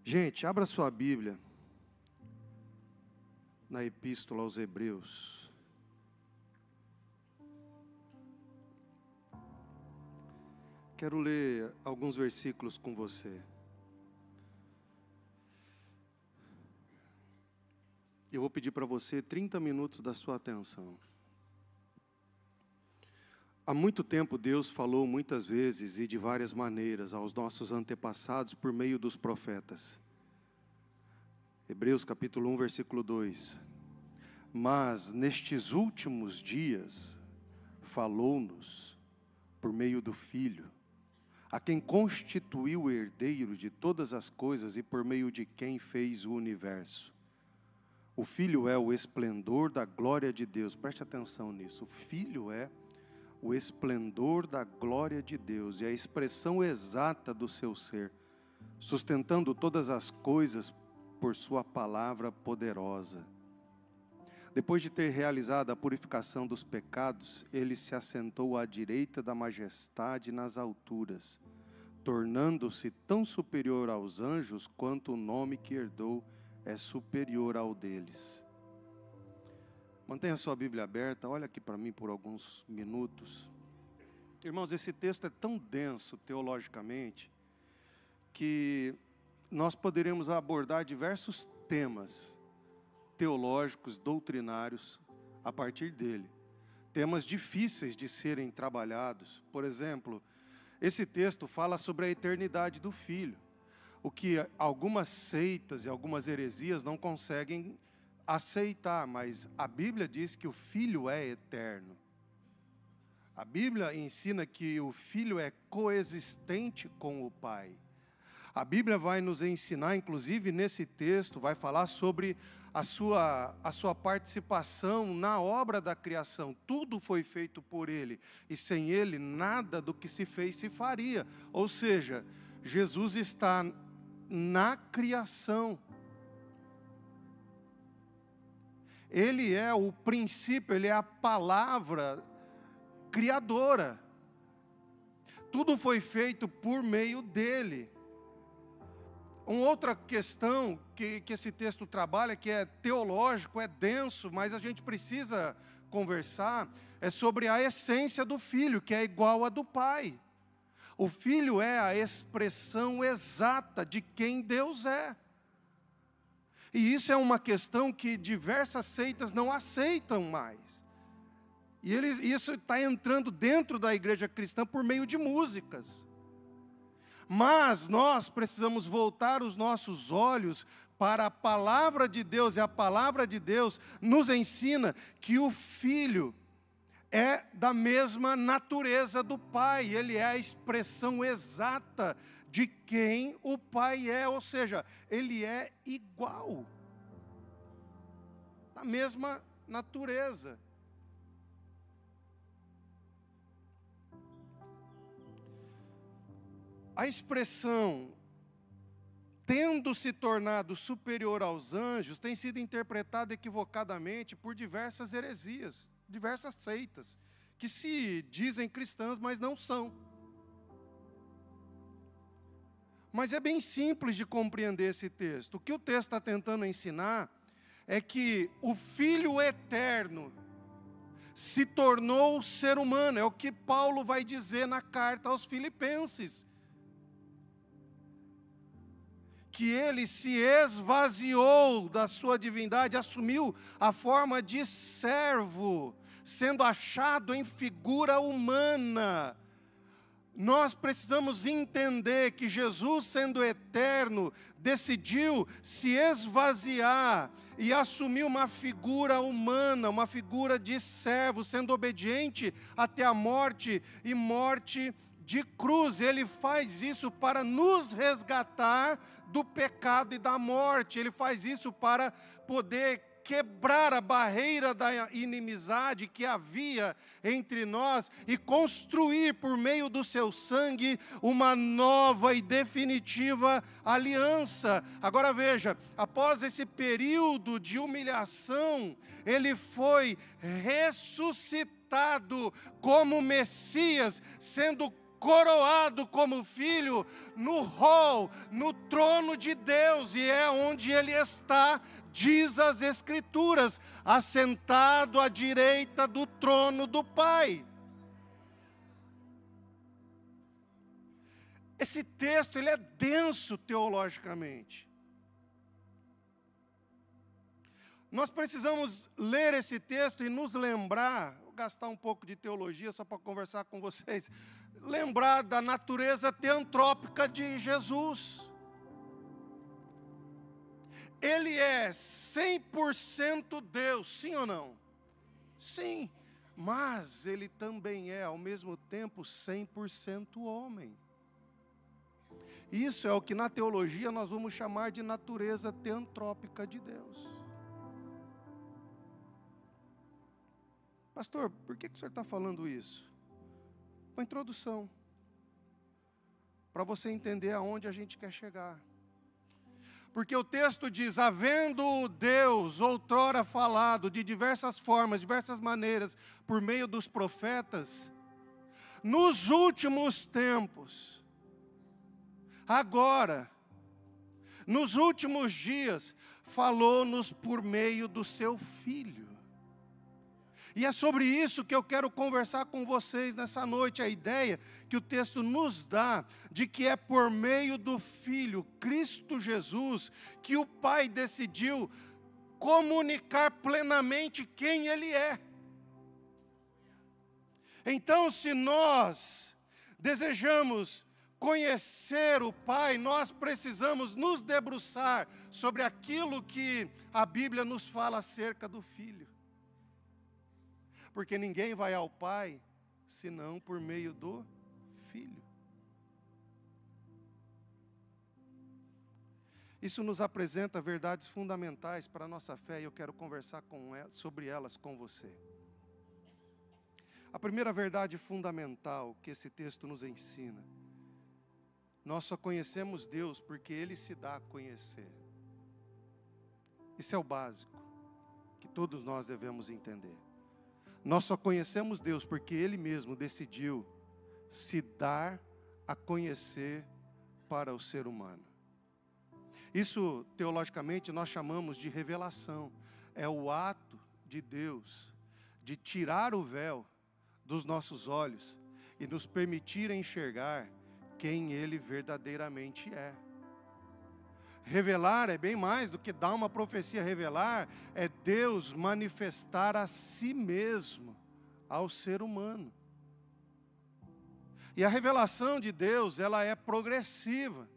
Gente, abra sua Bíblia na Epístola aos Hebreus. Quero ler alguns versículos com você. Eu vou pedir para você 30 minutos da sua atenção. Há muito tempo Deus falou muitas vezes e de várias maneiras aos nossos antepassados por meio dos profetas. Hebreus capítulo 1, versículo 2. Mas nestes últimos dias falou-nos por meio do Filho, a quem constituiu o herdeiro de todas as coisas e por meio de quem fez o universo. O Filho é o esplendor da glória de Deus. Preste atenção nisso. O Filho é o esplendor da glória de Deus e a expressão exata do seu ser, sustentando todas as coisas por sua palavra poderosa. Depois de ter realizado a purificação dos pecados, ele se assentou à direita da majestade nas alturas, tornando-se tão superior aos anjos quanto o nome que herdou é superior ao deles. Mantenha sua Bíblia aberta, olha aqui para mim por alguns minutos. Irmãos, esse texto é tão denso teologicamente que nós poderíamos abordar diversos temas teológicos, doutrinários, a partir dele. Temas difíceis de serem trabalhados. Por exemplo, esse texto fala sobre a eternidade do Filho, o que algumas seitas e algumas heresias não conseguem aceitar, mas a Bíblia diz que o Filho é eterno. A Bíblia ensina que o Filho é coexistente com o Pai. A Bíblia vai nos ensinar, inclusive nesse texto, vai falar sobre a sua participação na obra da criação. Tudo foi feito por Ele, e sem Ele nada do que se fez se faria. Ou seja, Jesus está na criação. Ele é o princípio, Ele é a palavra criadora. Tudo foi feito por meio dEle. Uma outra questão que esse texto trabalha, que é teológico, é denso, mas a gente precisa conversar, é sobre a essência do Filho, que é igual à do Pai. O Filho é a expressão exata de quem Deus é. E isso é uma questão que diversas seitas não aceitam mais. E isso está entrando dentro da igreja cristã por meio de músicas. Mas nós precisamos voltar os nossos olhos para a palavra de Deus, e a palavra de Deus nos ensina que o Filho é da mesma natureza do Pai, ele é a expressão exata de quem o Pai é, ou seja, ele é igual, da mesma natureza. A expressão tendo se tornado superior aos anjos tem sido interpretada equivocadamente por diversas heresias, diversas seitas, que se dizem cristãs, mas não são. Mas é bem simples de compreender esse texto. O que o texto está tentando ensinar é que o Filho eterno se tornou ser humano. É o que Paulo vai dizer na carta aos Filipenses. Que ele se esvaziou da sua divindade, assumiu a forma de servo, sendo achado em figura humana. Nós precisamos entender que Jesus, sendo eterno, decidiu se esvaziar e assumir uma figura humana, uma figura de servo, sendo obediente até a morte e morte de cruz. Ele faz isso para nos resgatar do pecado e da morte. Ele faz isso para poder quebrar a barreira da inimizade que havia entre nós e construir por meio do seu sangue uma nova e definitiva aliança. Agora veja, após esse período de humilhação, ele foi ressuscitado como Messias, sendo coroado como filho no rol, no trono de Deus, e é onde ele está, diz as Escrituras, assentado à direita do trono do Pai. Esse texto, ele é denso teologicamente. Nós precisamos ler esse texto e nos lembrar, vou gastar um pouco de teologia só para conversar com vocês, lembrar da natureza teantrópica de Jesus. Ele é 100% Deus, sim ou não? Sim, mas ele também é, ao mesmo tempo, 100% homem. Isso é o que na teologia nós vamos chamar de natureza teantrópica de Deus. Pastor, por que o senhor está falando isso? Uma introdução, para você entender aonde a gente quer chegar. Porque o texto diz, havendo Deus outrora falado de diversas formas, diversas maneiras, por meio dos profetas, nos últimos tempos, agora, nos últimos dias, falou-nos por meio do seu Filho. E é sobre isso que eu quero conversar com vocês nessa noite, a ideia que o texto nos dá, de que é por meio do Filho, Cristo Jesus, que o Pai decidiu comunicar plenamente quem Ele é. Então, se nós desejamos conhecer o Pai, nós precisamos nos debruçar sobre aquilo que a Bíblia nos fala acerca do Filho. Porque ninguém vai ao Pai, senão por meio do Filho. Isso nos apresenta verdades fundamentais para a nossa fé, e eu quero conversar sobre elas com você. A primeira verdade fundamental que esse texto nos ensina: nós só conhecemos Deus porque Ele se dá a conhecer. Isso é o básico, que todos nós devemos entender. Nós só conhecemos Deus porque Ele mesmo decidiu se dar a conhecer para o ser humano. Isso, teologicamente, nós chamamos de revelação. É o ato de Deus de tirar o véu dos nossos olhos e nos permitir enxergar quem Ele verdadeiramente é. Revelar é bem mais do que dar uma profecia. Revelar é Deus manifestar a si mesmo ao ser humano. E a revelação de Deus, ela é progressiva.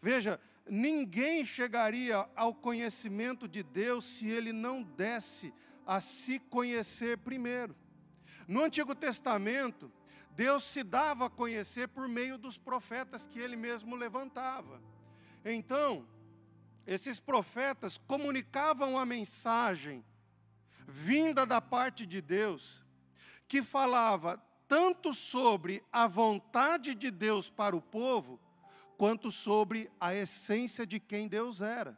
Veja, ninguém chegaria ao conhecimento de Deus se ele não desse a se conhecer primeiro. No Antigo Testamento, Deus se dava a conhecer por meio dos profetas que Ele mesmo levantava. Então, esses profetas comunicavam a mensagem vinda da parte de Deus, que falava tanto sobre a vontade de Deus para o povo, quanto sobre a essência de quem Deus era.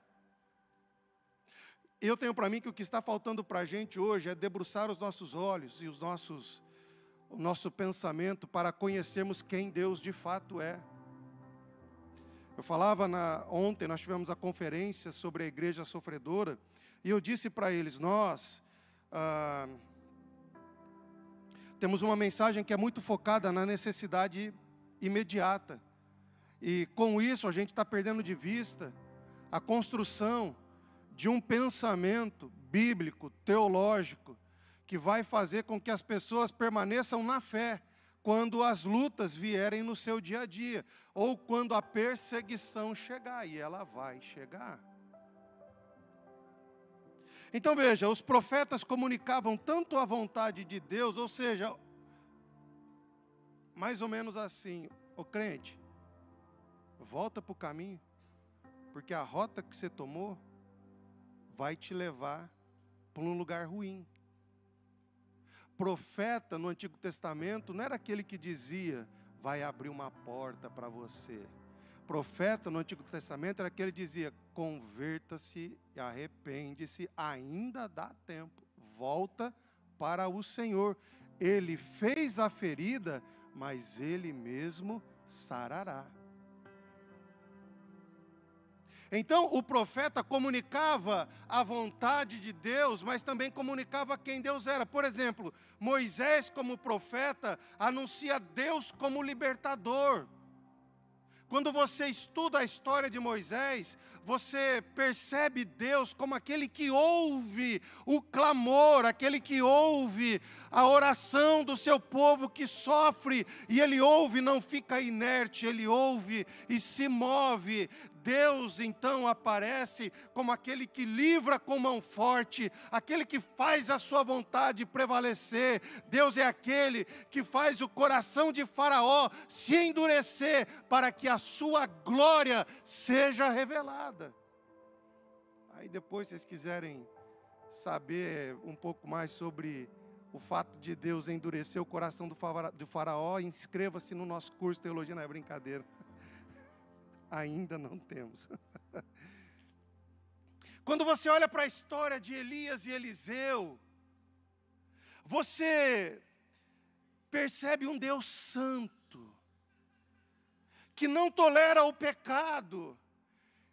Eu tenho para mim que o que está faltando para a gente hoje é debruçar os nossos olhos e o nosso pensamento para conhecermos quem Deus de fato é. Eu falava ontem, nós tivemos a conferência sobre a igreja sofredora, e eu disse para eles, nós temos uma mensagem que é muito focada na necessidade imediata, e com isso a gente está perdendo de vista a construção de um pensamento bíblico, teológico, que vai fazer com que as pessoas permaneçam na fé quando as lutas vierem no seu dia a dia, ou quando a perseguição chegar, e ela vai chegar. Então veja, os profetas comunicavam tanto a vontade de Deus, ou seja, mais ou menos assim, ô crente, volta para o caminho, porque a rota que você tomou vai te levar para um lugar ruim. Profeta no Antigo Testamento não era aquele que dizia, vai abrir uma porta para você. Profeta no Antigo Testamento era aquele que dizia, converta-se e arrepende-se, ainda dá tempo, volta para o Senhor. Ele fez a ferida, mas Ele mesmo sarará. Então o profeta comunicava a vontade de Deus, mas também comunicava quem Deus era. Por exemplo, Moisés como profeta anuncia Deus como libertador. Quando você estuda a história de Moisés, você percebe Deus como aquele que ouve o clamor, aquele que ouve a oração do seu povo que sofre, e ele ouve e não fica inerte, ele ouve e se move. Deus então aparece como aquele que livra com mão forte, aquele que faz a sua vontade prevalecer. Deus é aquele que faz o coração de Faraó se endurecer para que a sua glória seja revelada. Aí depois, se vocês quiserem saber um pouco mais sobre o fato de Deus endurecer o coração do Faraó, inscreva-se no nosso curso de Teologia, não é brincadeira. Ainda não temos. Quando você olha para a história de Elias e Eliseu, você percebe um Deus santo, que não tolera o pecado,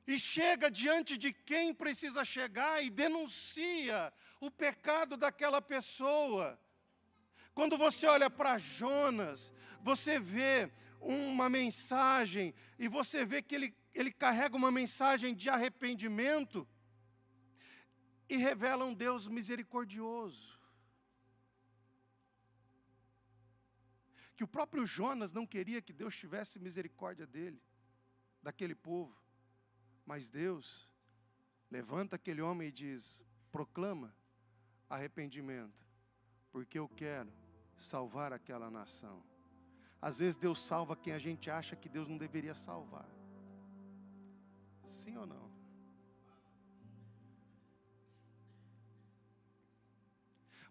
e chega diante de quem precisa chegar e denuncia o pecado daquela pessoa. Quando você olha para Jonas, você vê uma mensagem, e você vê que ele carrega uma mensagem de arrependimento, e revela um Deus misericordioso. Que o próprio Jonas não queria que Deus tivesse misericórdia dele, daquele povo. Mas Deus levanta aquele homem e diz: proclama arrependimento, porque eu quero salvar aquela nação. Às vezes Deus salva quem a gente acha que Deus não deveria salvar. Sim ou não?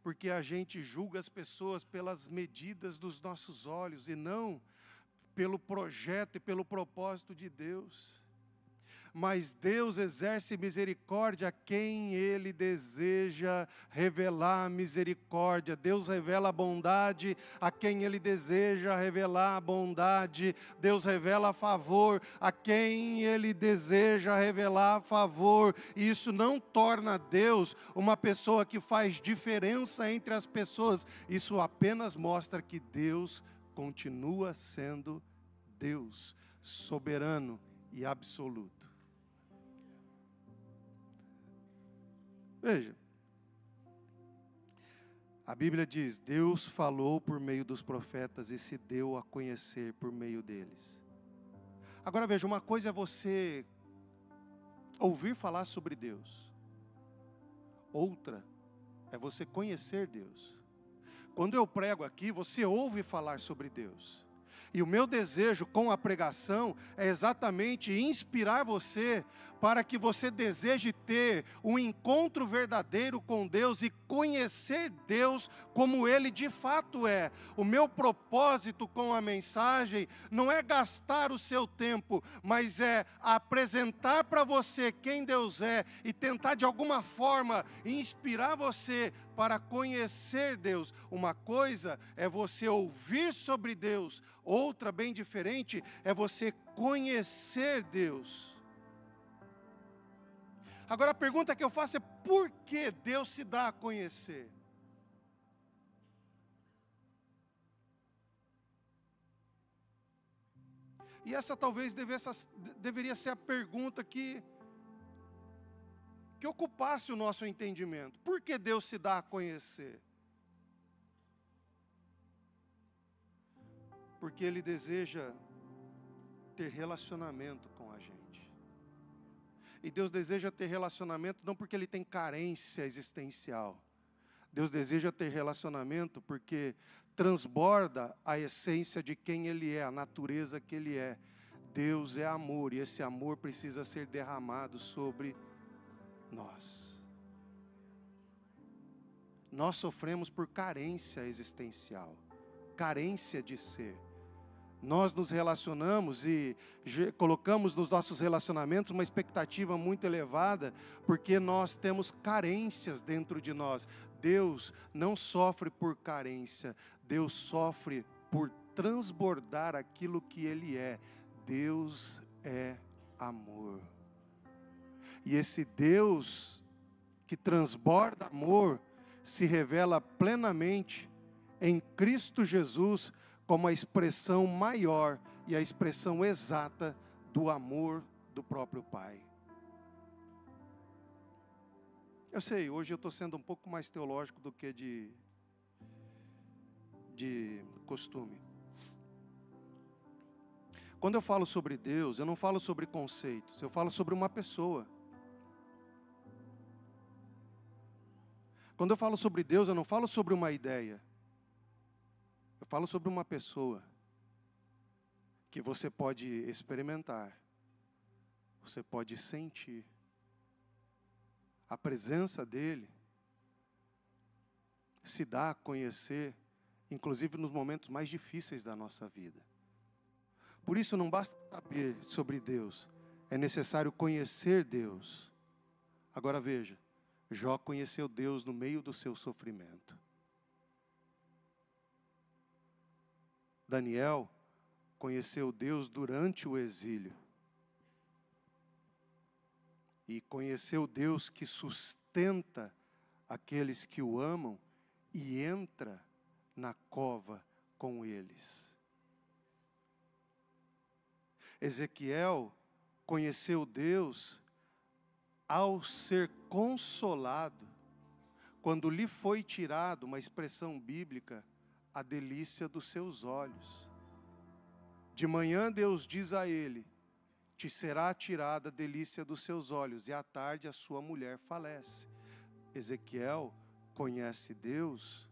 Porque a gente julga as pessoas pelas medidas dos nossos olhos e não pelo projeto e pelo propósito de Deus. Mas Deus exerce misericórdia a quem Ele deseja revelar misericórdia. Deus revela a bondade a quem Ele deseja revelar a bondade. Deus revela favor a quem Ele deseja revelar favor. E isso não torna Deus uma pessoa que faz diferença entre as pessoas. Isso apenas mostra que Deus continua sendo Deus, soberano e absoluto. Veja, a Bíblia diz: Deus falou por meio dos profetas e se deu a conhecer por meio deles. Agora veja, uma coisa é você ouvir falar sobre Deus, outra é você conhecer Deus. Quando eu prego aqui, você ouve falar sobre Deus. E o meu desejo com a pregação é exatamente inspirar você para que você deseje ter um encontro verdadeiro com Deus e conhecer Deus como Ele de fato é. O meu propósito com a mensagem não é gastar o seu tempo, mas é apresentar para você quem Deus é e tentar de alguma forma inspirar você para conhecer Deus. Uma coisa é você ouvir sobre Deus, outra bem diferente é você conhecer Deus. Agora a pergunta que eu faço é: por que Deus se dá a conhecer? E essa talvez deveria ser a pergunta que ocupasse o nosso entendimento. Por que Deus se dá a conhecer? Porque Ele deseja ter relacionamento com a gente. E Deus deseja ter relacionamento não porque Ele tem carência existencial. Deus deseja ter relacionamento porque transborda a essência de quem Ele é, a natureza que Ele é. Deus é amor, e esse amor precisa ser derramado sobre nós. Nós sofremos por carência existencial, carência de ser. Nós nos relacionamos e colocamos nos nossos relacionamentos uma expectativa muito elevada, porque nós temos carências dentro de nós. Deus não sofre por carência, Deus sofre por transbordar aquilo que Ele é. Deus é amor. E esse Deus que transborda amor se revela plenamente em Cristo Jesus como a expressão maior e a expressão exata do amor do próprio Pai. Eu sei, hoje eu estou sendo um pouco mais teológico do que de costume. Quando eu falo sobre Deus, eu não falo sobre conceitos, eu falo sobre uma pessoa. Quando eu falo sobre Deus, eu não falo sobre uma ideia. Eu falo sobre uma pessoa que você pode experimentar, você pode sentir. A presença dEle se dá a conhecer, inclusive nos momentos mais difíceis da nossa vida. Por isso não basta saber sobre Deus, é necessário conhecer Deus. Agora veja, Jó conheceu Deus no meio do seu sofrimento. Daniel conheceu Deus durante o exílio. E conheceu Deus que sustenta aqueles que o amam e entra na cova com eles. Ezequiel conheceu Deus ao ser consolado, quando lhe foi tirado, uma expressão bíblica, a delícia dos seus olhos. De manhã Deus diz a ele: te será tirada a delícia dos seus olhos, e à tarde a sua mulher falece. Ezequiel conhece Deus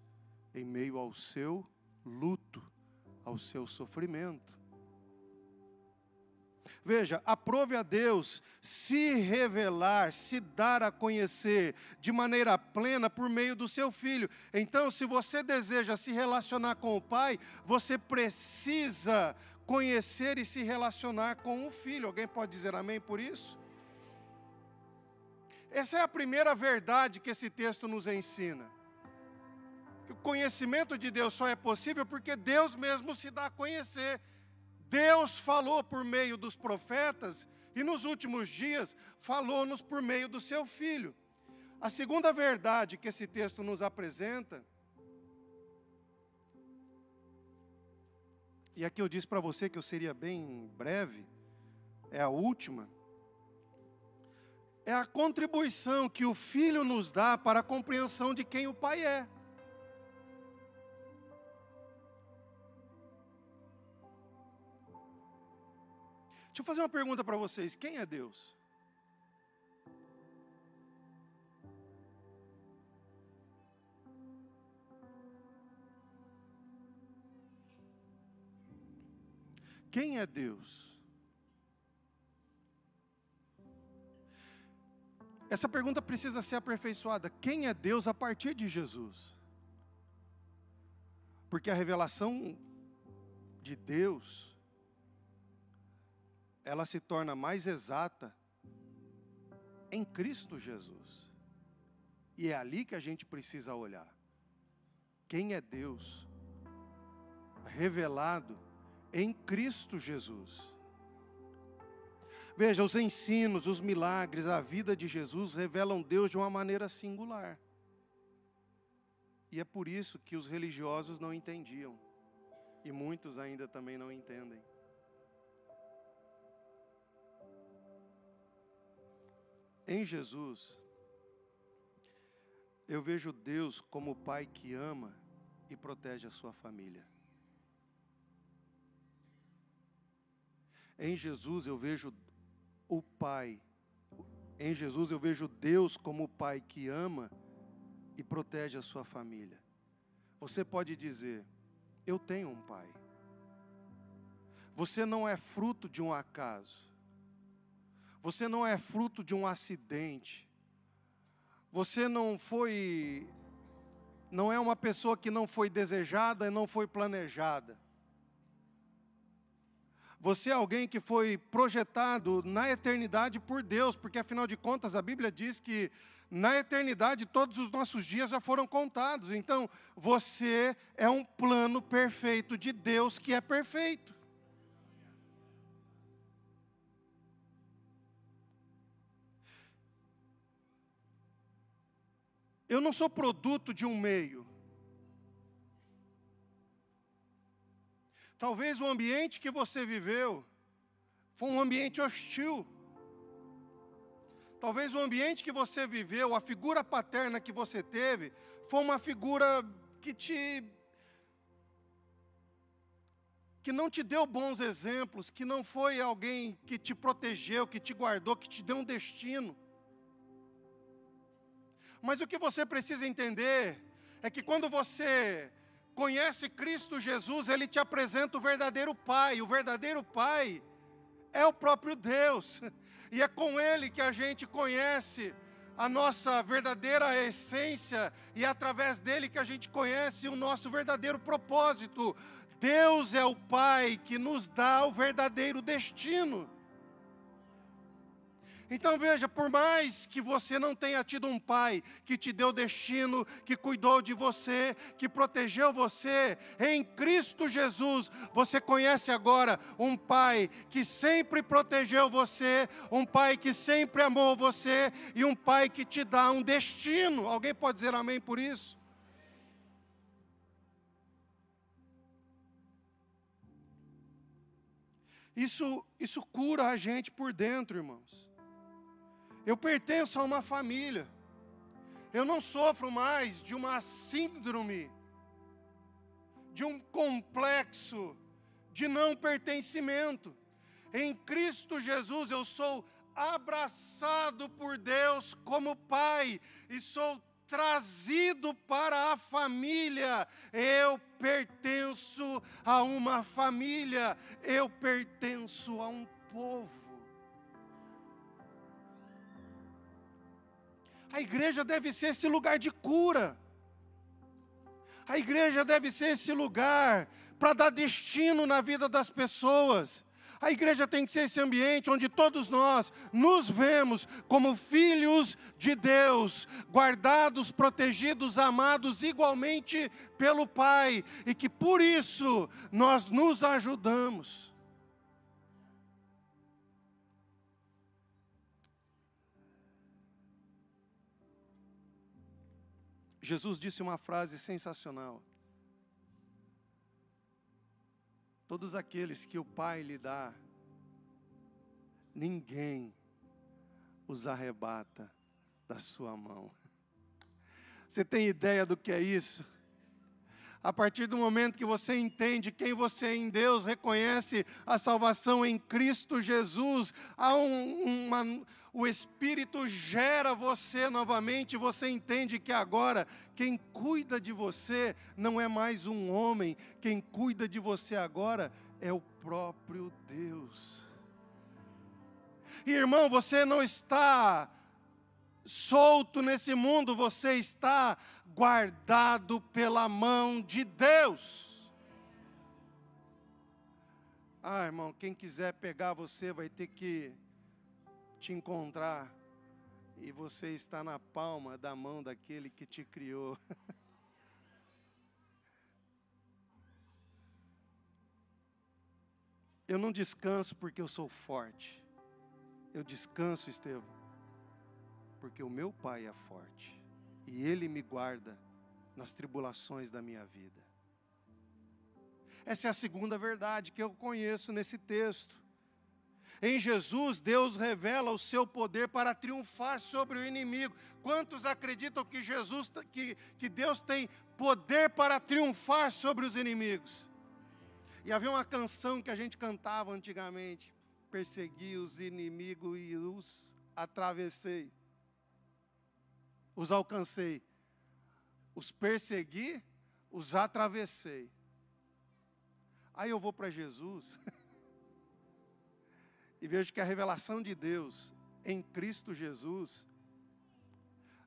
em meio ao seu luto, ao seu sofrimento. Veja, aprove a Deus se revelar, se dar a conhecer de maneira plena por meio do seu Filho. Então, se você deseja se relacionar com o Pai, você precisa conhecer e se relacionar com o Filho. Alguém pode dizer amém por isso? Essa é a primeira verdade que esse texto nos ensina. Que o conhecimento de Deus só é possível porque Deus mesmo se dá a conhecer. Deus falou por meio dos profetas e nos últimos dias falou-nos por meio do seu Filho. A segunda verdade que esse texto nos apresenta, e aqui eu disse para você que eu seria bem breve, é a última, é a contribuição que o Filho nos dá para a compreensão de quem o Pai é. Deixa eu fazer uma pergunta para vocês: quem é Deus? Quem é Deus? Essa pergunta precisa ser aperfeiçoada. Quem é Deus a partir de Jesus? Porque a revelação de Deus, ela se torna mais exata em Cristo Jesus. E é ali que a gente precisa olhar. Quem é Deus? Revelado em Cristo Jesus. Veja, os ensinos, os milagres, a vida de Jesus revelam Deus de uma maneira singular. E é por isso que os religiosos não entendiam. E muitos ainda também não entendem. Em Jesus, eu vejo Deus como o Pai que ama e protege a sua família. Em Jesus eu vejo o Pai, em Jesus eu vejo Deus como o Pai que ama e protege a sua família. Você pode dizer: eu tenho um Pai. Você não é fruto de um acaso. Você não é fruto de um acidente. Você não é uma pessoa que não foi desejada e não foi planejada. Você é alguém que foi projetado na eternidade por Deus, porque afinal de contas a Bíblia diz que na eternidade todos os nossos dias já foram contados. Então, você é um plano perfeito de Deus que é perfeito. Eu não sou produto de um meio. Talvez o ambiente que você viveu foi um ambiente hostil. Talvez o ambiente que você viveu, a figura paterna que você teve, foi uma figura que não te deu bons exemplos, que não foi alguém que te protegeu, que te guardou, que te deu um destino. Mas o que você precisa entender é que quando você conhece Cristo Jesus, Ele te apresenta o verdadeiro Pai. O verdadeiro Pai é o próprio Deus. E é com Ele que a gente conhece a nossa verdadeira essência. E é através dEle que a gente conhece o nosso verdadeiro propósito. Deus é o Pai que nos dá o verdadeiro destino. Então veja, por mais que você não tenha tido um pai que te deu destino, que cuidou de você, que protegeu você, em Cristo Jesus, você conhece agora um pai que sempre protegeu você, um pai que sempre amou você e um pai que te dá um destino. Alguém pode dizer amém por isso? Isso cura a gente por dentro, irmãos. Eu pertenço a uma família. Eu não sofro mais de uma síndrome, de um complexo de não pertencimento. Em Cristo Jesus eu sou abraçado por Deus como pai e sou trazido para a família. Eu pertenço a uma família, eu pertenço a um povo. A igreja deve ser esse lugar de cura. A igreja deve ser esse lugar para dar destino na vida das pessoas. A igreja tem que ser esse ambiente onde todos nós nos vemos como filhos de Deus, guardados, protegidos, amados igualmente pelo Pai, e que por isso nós nos ajudamos. Jesus disse uma frase sensacional: todos aqueles que o Pai lhe dá, ninguém os arrebata da sua mão. Você tem ideia do que é isso? A partir do momento que você entende quem você é em Deus, reconhece a salvação em Cristo Jesus, há o Espírito gera você novamente, você entende que agora quem cuida de você não é mais um homem, quem cuida de você agora é o próprio Deus. E, irmão, você não está solto nesse mundo, você está guardado pela mão de Deus. Ah, irmão, quem quiser pegar você vai ter que te encontrar, e você está na palma da mão daquele que te criou. Eu não descanso porque eu sou forte. Eu descanso, Estevão, porque o meu Pai é forte. E Ele me guarda nas tribulações da minha vida. Essa é a segunda verdade que eu conheço nesse texto. Em Jesus, Deus revela o seu poder para triunfar sobre o inimigo. Quantos acreditam que que Deus tem poder para triunfar sobre os inimigos? E havia uma canção que a gente cantava antigamente: persegui os inimigos e os atravessei. Os alcancei. Os persegui, os atravessei. Aí eu vou para Jesus e vejo que a revelação de Deus em Cristo Jesus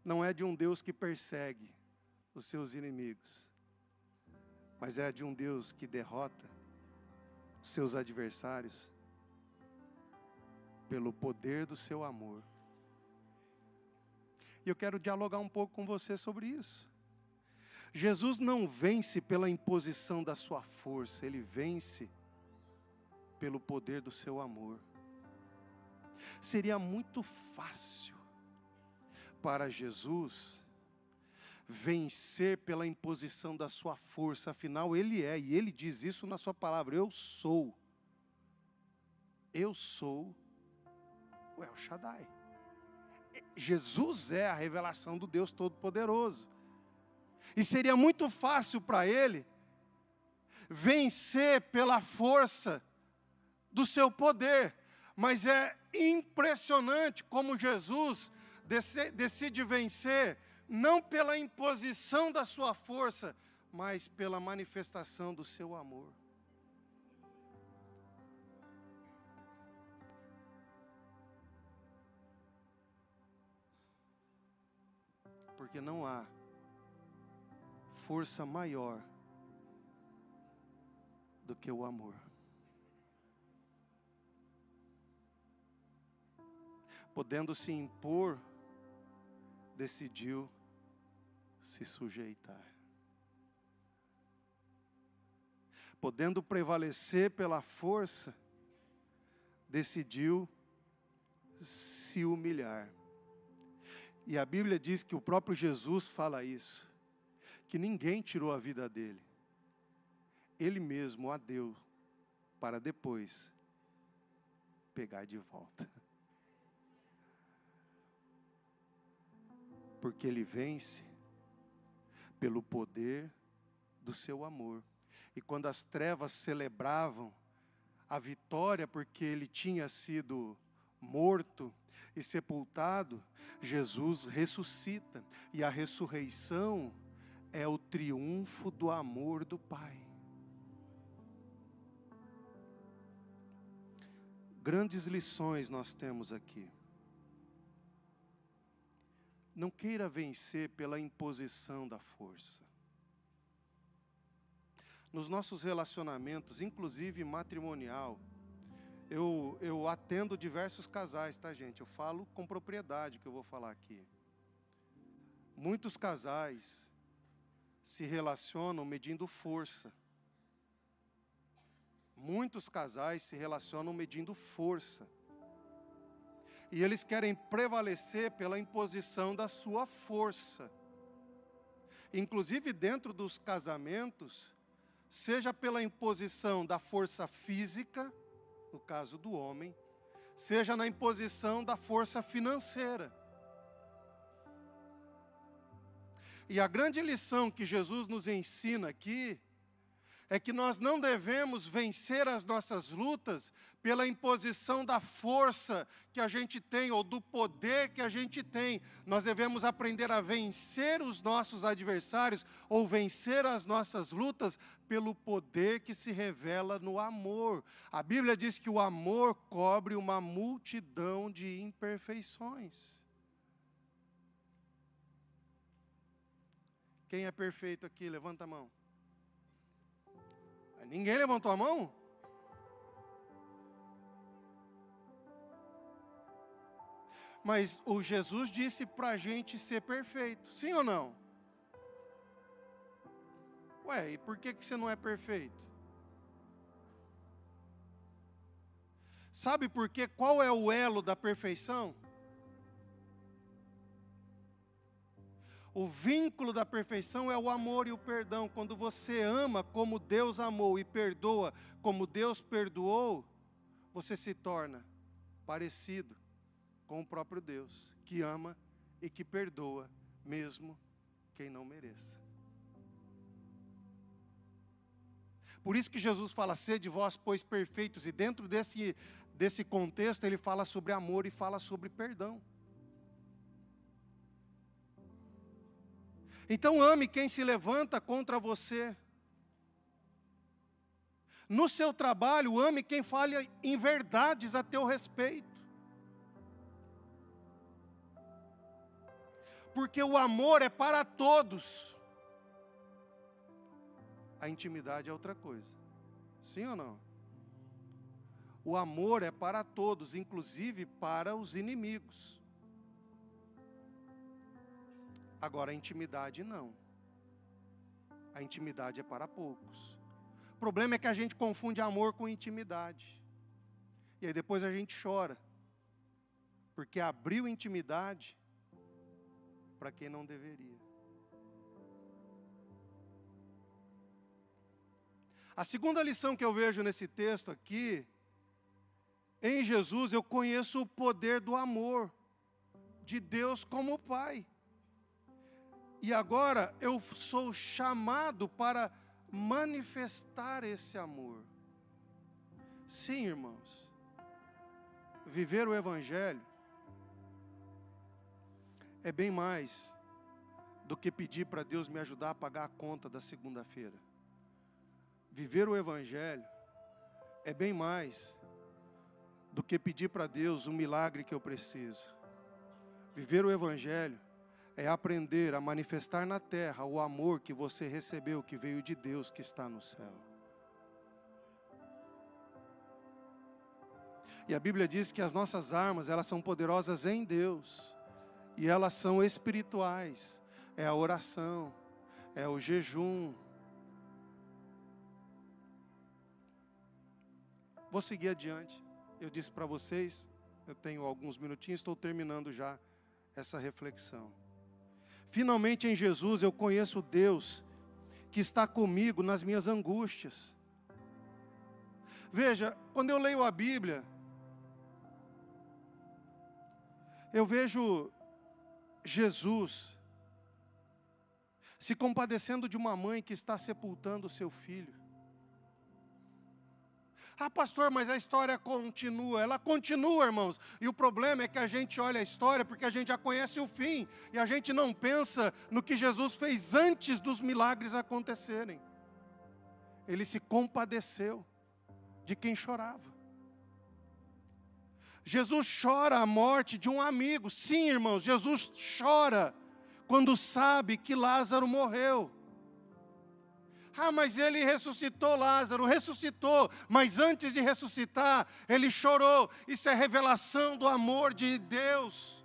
não é de um Deus que persegue os seus inimigos, mas é de um Deus que derrota os seus adversários pelo poder do seu amor. E eu quero dialogar um pouco com você sobre isso. Jesus não vence pela imposição da sua força, Ele vence pelo poder do seu amor. Seria muito fácil para Jesus vencer pela imposição da sua força, afinal Ele é, e Ele diz isso na sua palavra, eu sou o El Shaddai. Jesus é a revelação do Deus Todo-Poderoso. E seria muito fácil para Ele vencer pela força do seu poder. Mas é impressionante como Jesus decide vencer, não pela imposição da sua força, mas pela manifestação do seu amor. Porque não há força maior do que o amor. Podendo se impor, decidiu se sujeitar. Podendo prevalecer pela força, decidiu se humilhar. E a Bíblia diz que o próprio Jesus fala isso, que ninguém tirou a vida dele. Ele mesmo a deu para depois pegar de volta. Porque Ele vence pelo poder do seu amor. E quando as trevas celebravam a vitória, porque Ele tinha sido morto e sepultado, Jesus ressuscita. E a ressurreição é o triunfo do amor do Pai. Grandes lições nós temos aqui. Não queira vencer pela imposição da força. Nos nossos relacionamentos, inclusive matrimonial, eu atendo diversos casais, tá, gente? Eu falo com propriedade que eu vou falar aqui. Muitos casais se relacionam medindo força. Muitos casais se relacionam medindo força. E eles querem prevalecer pela imposição da sua força. Inclusive dentro dos casamentos, seja pela imposição da força física, no caso do homem, seja na imposição da força financeira. E a grande lição que Jesus nos ensina aqui é que nós não devemos vencer as nossas lutas pela imposição da força que a gente tem ou do poder que a gente tem. Nós devemos aprender a vencer os nossos adversários ou vencer as nossas lutas pelo poder que se revela no amor. A Bíblia diz que o amor cobre uma multidão de imperfeições. Quem é perfeito aqui? Levanta a mão. Ninguém levantou a mão? Mas o Jesus disse para a gente ser perfeito, sim ou não? Ué, e por que você não é perfeito? Sabe por quê? Qual é o elo da perfeição? O vínculo da perfeição é o amor e o perdão. Quando você ama como Deus amou e perdoa como Deus perdoou, você se torna parecido com o próprio Deus, que ama e que perdoa, mesmo quem não mereça. Por isso que Jesus fala, sede vós, pois, perfeitos. E dentro desse contexto, ele fala sobre amor e fala sobre perdão. Então ame quem se levanta contra você. No seu trabalho, ame quem fale em verdades a teu respeito. Porque o amor é para todos. A intimidade é outra coisa. Sim ou não? O amor é para todos, inclusive para os inimigos. Agora, a intimidade não. A intimidade é para poucos. O problema é que a gente confunde amor com intimidade. E aí depois a gente chora. Porque abriu intimidade para quem não deveria. A segunda lição que eu vejo nesse texto aqui, em Jesus eu conheço o poder do amor de Deus como Pai. E agora eu sou chamado para manifestar esse amor. Sim, irmãos. Viver o Evangelho é bem mais do que pedir para Deus me ajudar a pagar a conta da segunda-feira. Viver o Evangelho é bem mais do que pedir para Deus um milagre que eu preciso. Viver o Evangelho é aprender a manifestar na terra o amor que você recebeu, que veio de Deus, que está no céu. E a Bíblia diz que as nossas armas, elas são poderosas em Deus. E elas são espirituais. É a oração, é o jejum. Vou seguir adiante. Eu disse para vocês, eu tenho alguns minutinhos, estou terminando já essa reflexão. Finalmente em Jesus eu conheço Deus que está comigo nas minhas angústias. Veja, quando eu leio a Bíblia, eu vejo Jesus se compadecendo de uma mãe que está sepultando o seu filho. Ah, pastor, mas a história continua. Ela continua, irmãos. E o problema é que a gente olha a história porque a gente já conhece o fim. E a gente não pensa no que Jesus fez antes dos milagres acontecerem. Ele se compadeceu de quem chorava. Jesus chora a morte de um amigo. Sim, irmãos, Jesus chora quando sabe que Lázaro morreu. Ah, mas ele ressuscitou Lázaro, ressuscitou, mas antes de ressuscitar, ele chorou. Isso é revelação do amor de Deus.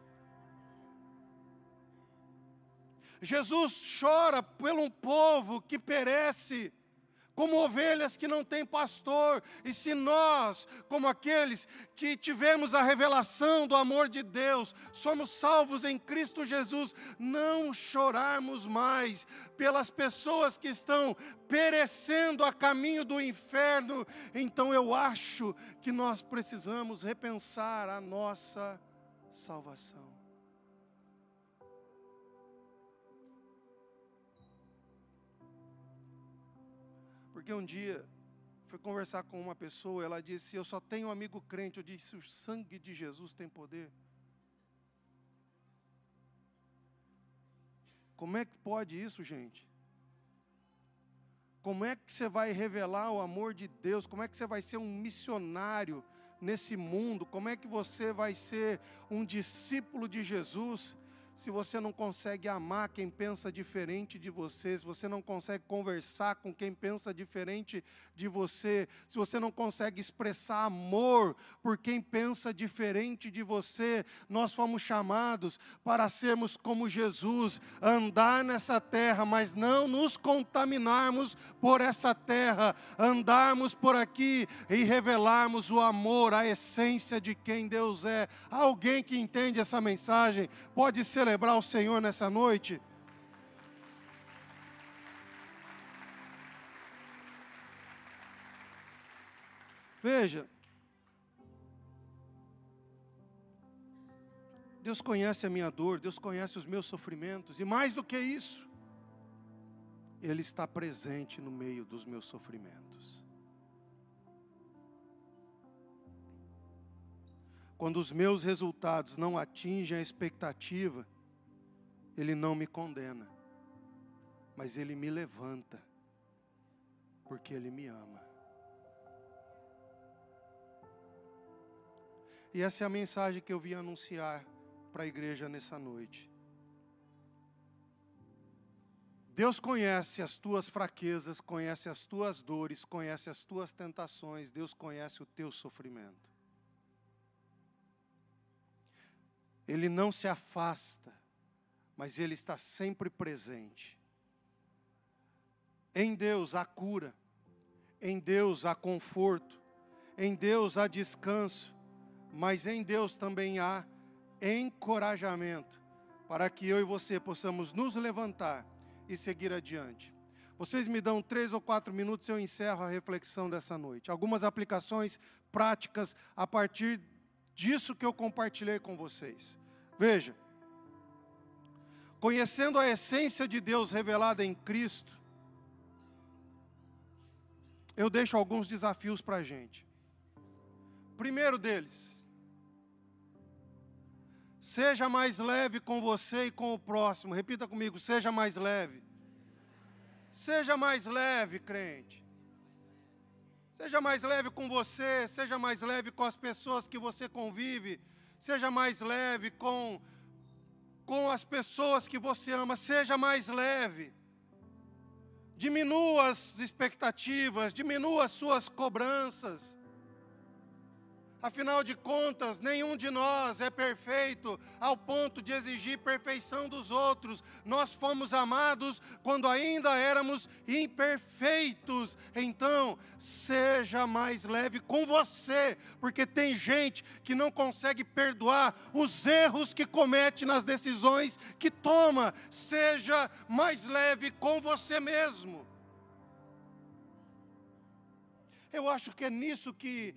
Jesus chora pelo um povo que perece, como ovelhas que não têm pastor. E se nós, como aqueles que tivemos a revelação do amor de Deus, somos salvos em Cristo Jesus, não chorarmos mais pelas pessoas que estão perecendo a caminho do inferno, então eu acho que nós precisamos repensar a nossa salvação. Porque um dia, fui conversar com uma pessoa, ela disse, eu só tenho um amigo crente. Eu disse, o sangue de Jesus tem poder. Como é que pode isso, gente? Como é que você vai revelar o amor de Deus? Como é que você vai ser um missionário nesse mundo? Como é que você vai ser um discípulo de Jesus se você não consegue amar quem pensa diferente de você, se você não consegue conversar com quem pensa diferente de você, se você não consegue expressar amor por quem pensa diferente de você? Nós fomos chamados para sermos como Jesus, andar nessa terra, mas não nos contaminarmos por essa terra, andarmos por aqui e revelarmos o amor, a essência de quem Deus é. Alguém que entende essa mensagem pode celebrar o Senhor nessa noite? Veja, Deus conhece a minha dor, Deus conhece os meus sofrimentos, e mais do que isso, Ele está presente no meio dos meus sofrimentos. Quando os meus resultados não atingem a expectativa, Ele não me condena, mas Ele me levanta, porque Ele me ama. E essa é a mensagem que eu vim anunciar para a igreja nessa noite. Deus conhece as tuas fraquezas, conhece as tuas dores, conhece as tuas tentações, Deus conhece o teu sofrimento. Ele não se afasta, mas Ele está sempre presente. Em Deus há cura, em Deus há conforto, em Deus há descanso, mas em Deus também há encorajamento, para que eu e você possamos nos levantar e seguir adiante. Vocês me dão 3 ou 4 minutos, eu encerro a reflexão dessa noite. Algumas aplicações práticas a partir disso que eu compartilhei com vocês. Veja, conhecendo a essência de Deus revelada em Cristo, eu deixo alguns desafios para a gente. Primeiro deles, seja mais leve com você e com o próximo. Repita comigo, seja mais leve. Seja mais leve, crente. Seja mais leve com você, seja mais leve com as pessoas que você convive, seja mais leve com as pessoas que você ama, seja mais leve. Diminua as expectativas, diminua as suas cobranças. Afinal de contas, nenhum de nós é perfeito ao ponto de exigir perfeição dos outros. Nós fomos amados quando ainda éramos imperfeitos. Então, seja mais leve com você, porque tem gente que não consegue perdoar os erros que comete nas decisões que toma. Seja mais leve com você mesmo. Eu acho que é nisso que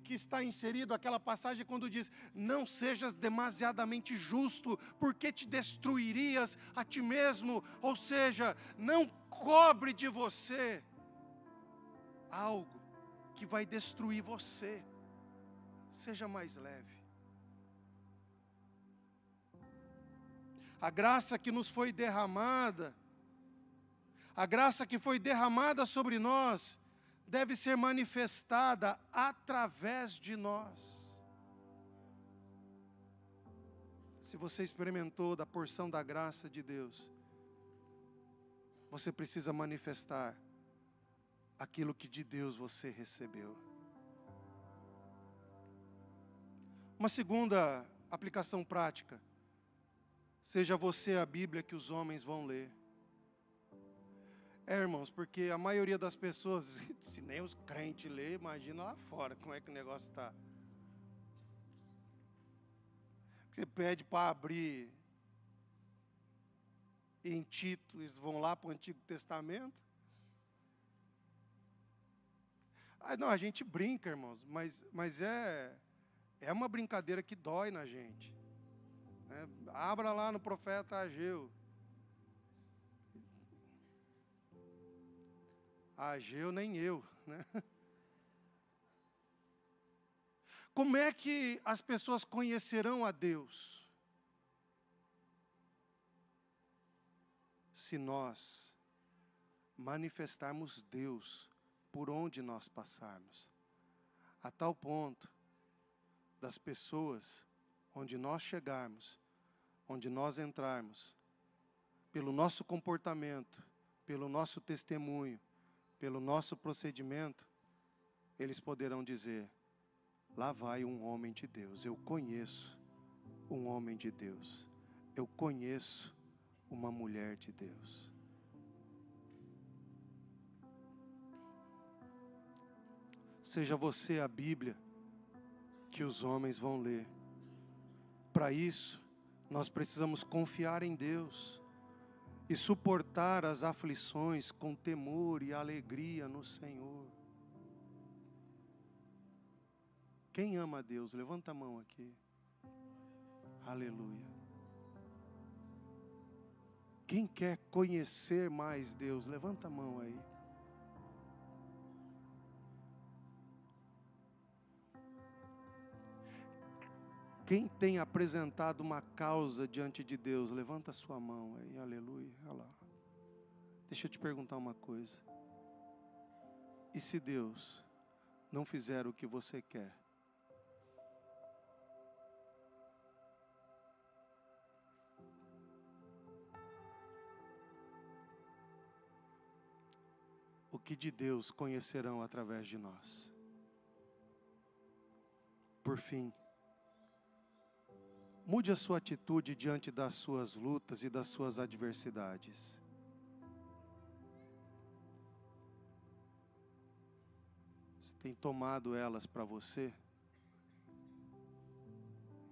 está inserido aquela passagem quando diz: não sejas demasiadamente justo, porque te destruirias a ti mesmo. Ou seja, não cobre de você algo que vai destruir você. Seja mais leve. A graça que nos foi derramada, a graça que foi derramada sobre nós, deve ser manifestada através de nós. Se você experimentou da porção da graça de Deus, você precisa manifestar aquilo que de Deus você recebeu. Uma segunda aplicação prática: seja você a Bíblia que os homens vão ler. Irmãos, porque a maioria das pessoas, se nem os crentes lê, imagina lá fora como é que o negócio está. Você pede para abrir em Tito, eles vão lá para o Antigo Testamento. Não, a gente brinca, irmãos, mas é uma brincadeira que dói na gente. Abra lá no profeta Ageu. Ageu nem eu, né? Como é que as pessoas conhecerão a Deus? Se nós manifestarmos Deus por onde nós passarmos, a tal ponto das pessoas, onde nós chegarmos, onde nós entrarmos, pelo nosso comportamento, pelo nosso testemunho, pelo nosso procedimento, eles poderão dizer: lá vai um homem de Deus. Eu conheço um homem de Deus. Eu conheço uma mulher de Deus. Seja você a Bíblia que os homens vão ler. Para isso, nós precisamos confiar em Deus e suportar as aflições com temor e alegria no Senhor. Quem ama a Deus? Levanta a mão aqui. Aleluia. Quem quer conhecer mais Deus? Levanta a mão aí. Quem tem apresentado uma causa diante de Deus? Levanta a sua mão aí, aleluia. Olha lá. Deixa eu te perguntar uma coisa. E se Deus não fizer o que você quer? O que de Deus conhecerão através de nós? Por fim, Mude a sua atitude diante das suas lutas e das suas adversidades. Você tem tomado elas para você?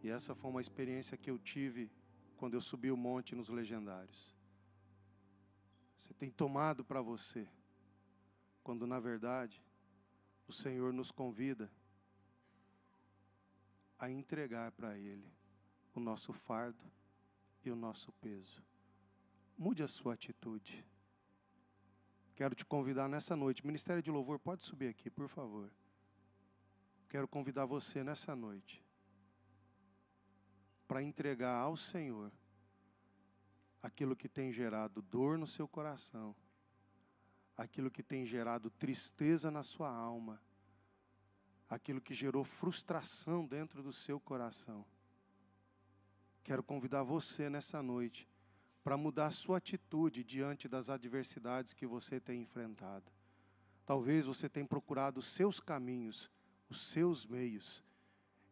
E essa foi uma experiência que eu tive quando eu subi o monte nos Legendários. Você tem tomado para você, quando na verdade o Senhor nos convida a entregar para Ele o nosso fardo e o nosso peso. Mude a sua atitude. Quero te convidar nessa noite. Ministério de Louvor, pode subir aqui, por favor. Quero convidar você nessa noite para entregar ao Senhor aquilo que tem gerado dor no seu coração, aquilo que tem gerado tristeza na sua alma, aquilo que gerou frustração dentro do seu coração. Quero convidar você nessa noite para mudar a sua atitude diante das adversidades que você tem enfrentado. Talvez você tenha procurado os seus caminhos, os seus meios.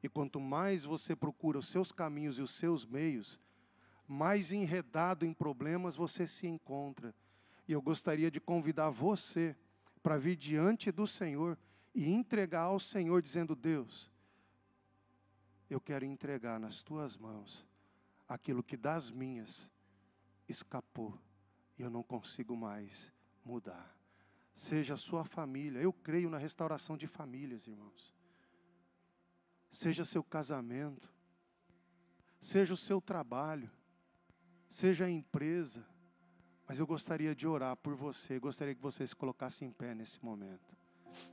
E quanto mais você procura os seus caminhos e os seus meios, mais enredado em problemas você se encontra. E eu gostaria de convidar você para vir diante do Senhor e entregar ao Senhor, dizendo: Deus, eu quero entregar nas tuas mãos aquilo que das minhas escapou e eu não consigo mais mudar. Seja a sua família, eu creio na restauração de famílias, irmãos. Seja seu casamento, seja o seu trabalho, seja a empresa, mas eu gostaria de orar por você, gostaria que você se colocasse em pé nesse momento.